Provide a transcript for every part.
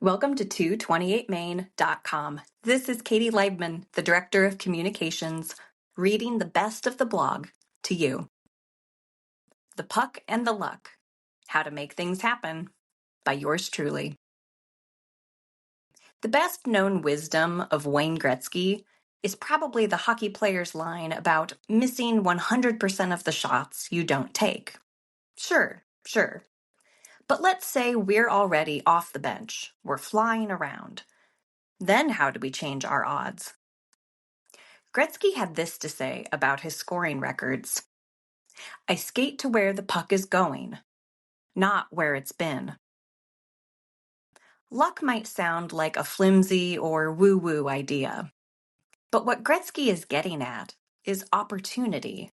Welcome to 228main.com. This is Katie Leibman, the Director of Communications, reading the best of the blog to you. The Puck and the Luck, How to Make Things Happen, by yours truly. The best known wisdom of Wayne Gretzky is probably the hockey player's line about missing 100% of the shots you don't take. Sure. But let's say we're already off the bench. We're flying around. Then how do we change our odds? Gretzky had this to say about his scoring records. I skate to where the puck is going, not where it's been. Luck might sound like a flimsy or woo-woo idea, but what Gretzky is getting at is opportunity,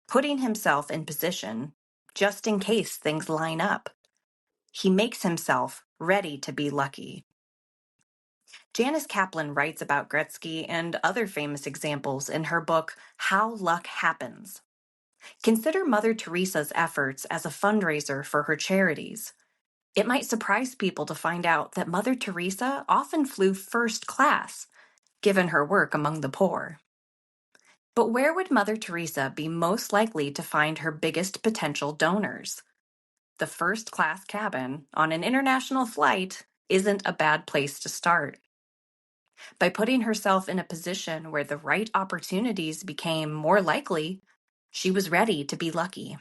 putting himself in position just in case things line up. He makes himself ready to be lucky. Janice Kaplan writes about Gretzky and other famous examples in her book, How Luck Happens. Consider Mother Teresa's efforts as a fundraiser for her charities. It might surprise people to find out that Mother Teresa often flew first class, given her work among the poor. But where would Mother Teresa be most likely to find her biggest potential donors? The first-class cabin on an international flight isn't a bad place to start. By putting herself in a position where the right opportunities became more likely, she was ready to be lucky.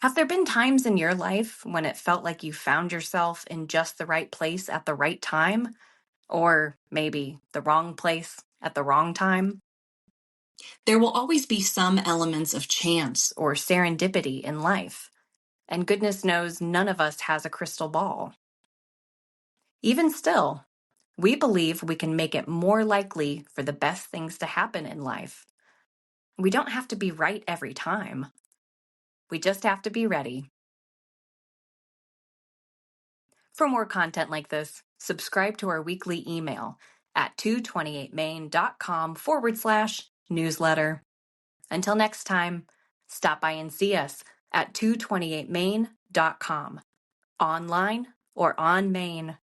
Have there been times in your life when it felt like you found yourself in just the right place at the right time? Or maybe the wrong place at the wrong time? There will always be some elements of chance or serendipity in life, and goodness knows none of us has a crystal ball. Even still, we believe we can make it more likely for the best things to happen in life. We don't have to be right every time. We just have to be ready. For more content like this, subscribe to our weekly email at 228main.com/newsletter. Until next time, stop by and see us at 228main.com, online or on Main.